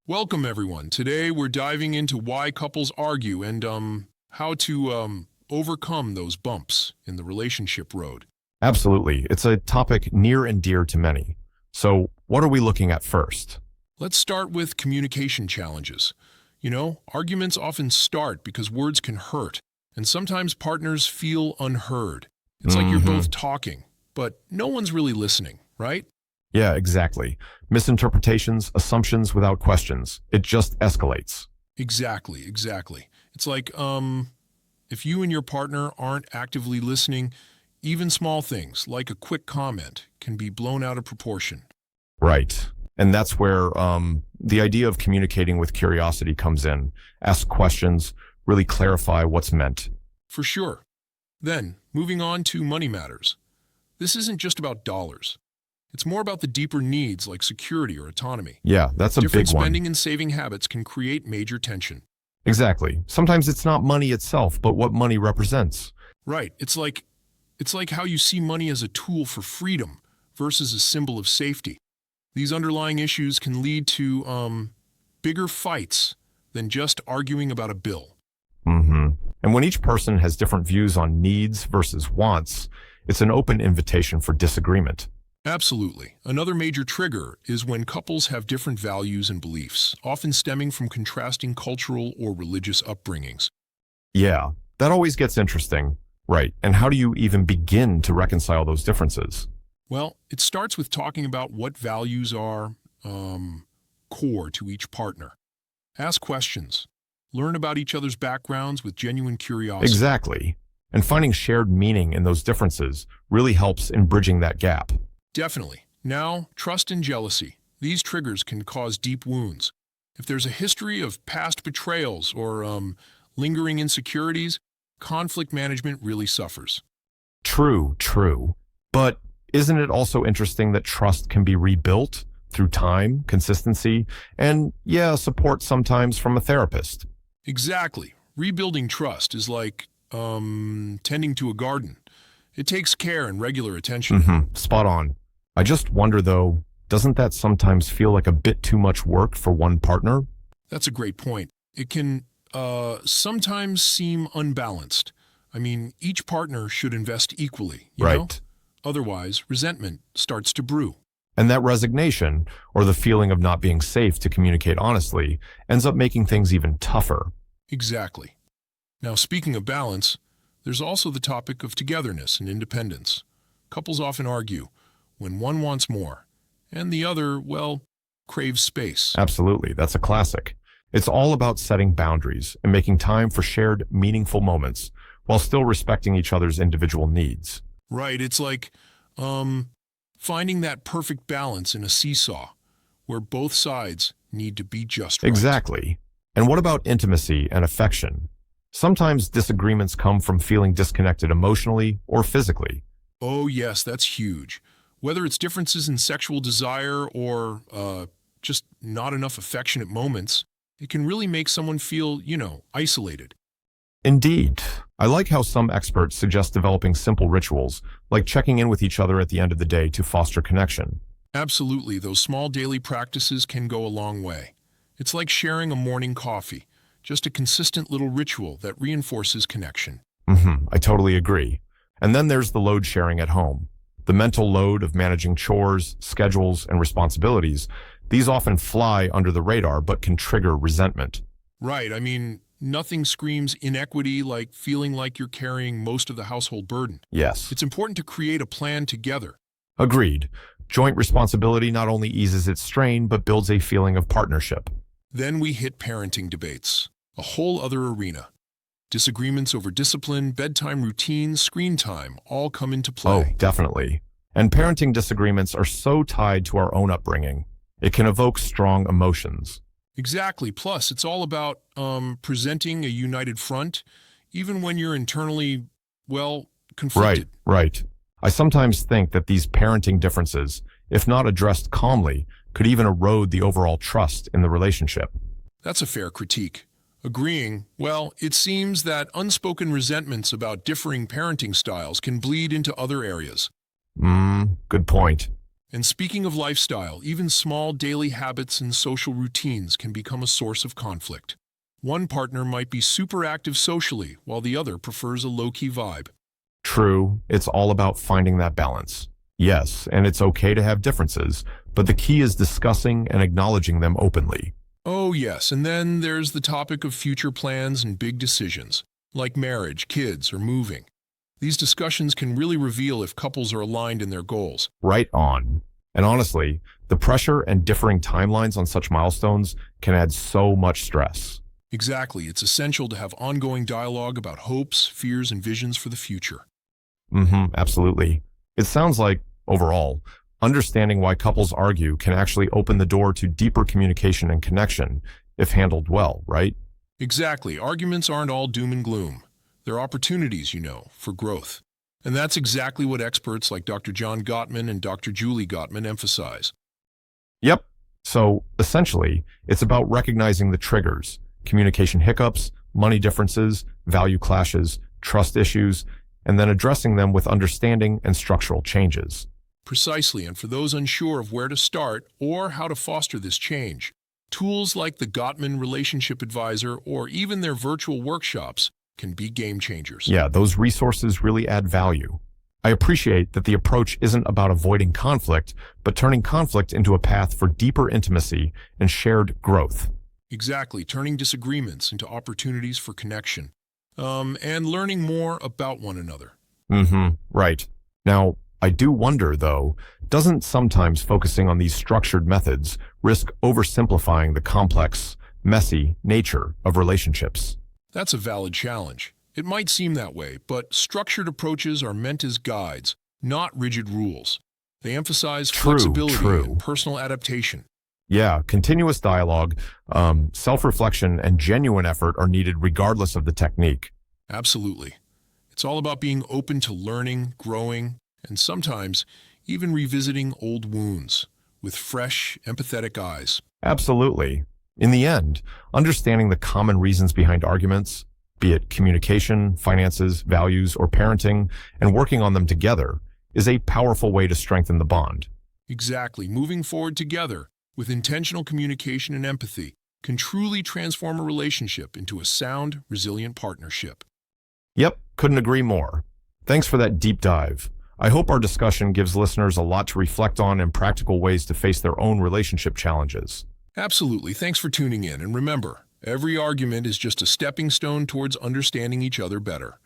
Welcome, everyone. Today we're diving into why couples argue and how to overcome those bumps in the relationship road. Absolutely. It's a topic near and dear to many. So, what are we looking at first? Let's start with communication challenges. Arguments often start because words can hurt, and sometimes partners feel unheard. It's like you're hmm both talking, but no one's really listening, right? Yeah, exactly. Misinterpretations, assumptions without questions. It just escalates. Exactly. It's like if you and your partner aren't actively listening, even small things like a quick comment can be blown out of proportion. Right. And that's where the idea of communicating with curiosity comes in. Ask questions, really clarify what's meant. For sure. Then, moving on to money matters. This isn't just about dollars. It's more about the deeper needs like security or autonomy. Yeah, that's a Different big one. spending and saving habits can create major tension. Exactly. Sometimes it's not money itself, but what money represents. Right. It's like how you see money as a tool for freedom versus a symbol of safety. These underlying issues can lead to bigger fights than just arguing about a bill. hmm And when each person has different views on needs versus wants, it's an open invitation for disagreement. Absolutely. Another major trigger is when couples have different values and beliefs, often stemming from contrasting cultural or religious upbringings. Yeah, that always gets interesting. Right. And how do you even begin to reconcile those differences? Well, it starts with talking about what values are core to each partner. Ask questions. Learn about each other's backgrounds with genuine curiosity. Exactly. And finding shared meaning in those differences really helps in bridging that gap. Definitely. Now, trust and jealousy. These triggers can cause deep wounds. If there's a history of past betrayals or lingering insecurities, conflict management really suffers. True. But isn't it also interesting that trust can be rebuilt through time, consistency, and yeah, support sometimes from a therapist? Exactly. Rebuilding trust is like tending to a garden. It takes care and regular attention. Spot on. I just wonder though, doesn't that sometimes feel like a bit too much work for one partner? That's a great point. It can sometimes seem unbalanced. I mean, each partner should invest equally, you know? Right. Otherwise, resentment starts to brew. And that resignation, or the feeling of not being safe to communicate honestly, ends up making things even tougher. Exactly. Now, speaking of balance, there's also the topic of togetherness and independence. Couples often argue when one wants more, and the other, well, craves space. Absolutely, that's a classic. It's all about setting boundaries and making time for shared, meaningful moments while still respecting each other's individual needs. Right, it's like um, finding that perfect balance in a seesaw where both sides need to be just right. Exactly. And what about intimacy and affection? Sometimes disagreements come from feeling disconnected emotionally or physically. Oh, yes, that's huge. Whether it's differences in sexual desire or just not enough affectionate moments, it can really make someone feel, isolated. Indeed. I like how some experts suggest developing simple rituals, like checking in with each other at the end of the day to foster connection. Absolutely, those small daily practices can go a long way. It's like sharing a morning coffee, just a consistent little ritual that reinforces connection. I totally agree. And then there's the load sharing at home. The mental load of managing chores, schedules, and responsibilities. These often fly under the radar but can trigger resentment. Right, I mean, nothing screams inequity like feeling like you're carrying most of the household burden. Yes. It's important to create a plan together. Agreed. Joint responsibility not only eases its strain but builds a feeling of partnership. Then we hit parenting debates, a whole other arena. Disagreements over discipline, bedtime routines, screen time all come into Oh, play. definitely. And parenting disagreements are so tied to our own upbringing. It can evoke strong emotions. Exactly. Plus, it's all about presenting a united front, even when you're internally, well, Right, conflicted. right. I sometimes think that these parenting differences, if not addressed calmly, could even erode the overall trust in the relationship. That's a fair critique. Agreeing, well, it seems that unspoken resentments about differing parenting styles can bleed into other areas. Good point. And speaking of lifestyle, even small daily habits and social routines can become a source of conflict. One partner might be super active socially, while the other prefers a low-key vibe. True, it's all about finding that balance. Yes, and it's okay to have differences, but the key is discussing and acknowledging them openly. Oh yes, and then there's the topic of future plans and big decisions, like marriage, kids, or moving. These discussions can really reveal if couples are aligned in their goals. Right on. And honestly, the pressure and differing timelines on such milestones can add so much stress. Exactly, it's essential to have ongoing dialogue about hopes, fears, and visions for the future. Absolutely. It sounds like, overall, understanding why couples argue can actually open the door to deeper communication and connection if handled well, right? Exactly, arguments aren't all doom and gloom. They're opportunities, for growth. And that's exactly what experts like Dr. John Gottman and Dr. Julie Gottman emphasize. Yep. So essentially, it's about recognizing the triggers, communication hiccups, money differences, value clashes, trust issues, and then addressing them with understanding and structural changes. Precisely, and for those unsure of where to start or how to foster this change, tools like the Gottman Relationship Advisor or even their virtual workshops can be game changers. Yeah, those resources really add value. I appreciate that the approach isn't about avoiding conflict, but turning conflict into a path for deeper intimacy and shared growth. Exactly, turning disagreements into opportunities for connection, and learning more about one another. Right. Now, I do wonder, though, doesn't sometimes focusing on these structured methods risk oversimplifying the complex, messy nature of relationships? That's a valid challenge. It might seem that way, but structured approaches are meant as guides, not rigid rules. They emphasize flexibility True. and personal adaptation. Yeah, continuous dialogue, self-reflection, and genuine effort are needed regardless of the technique. Absolutely. It's all about being open to learning, growing, and sometimes even revisiting old wounds with fresh, empathetic eyes. Absolutely. In the end, understanding the common reasons behind arguments, be it communication, finances, values, or parenting, and working on them together, is a powerful way to strengthen the bond. Exactly. Moving forward together with intentional communication and empathy can truly transform a relationship into a sound, resilient partnership. Yep, couldn't agree more. Thanks for that deep dive. I hope our discussion gives listeners a lot to reflect on and practical ways to face their own relationship challenges. Absolutely. Thanks for tuning in. And remember, every argument is just a stepping stone towards understanding each other better.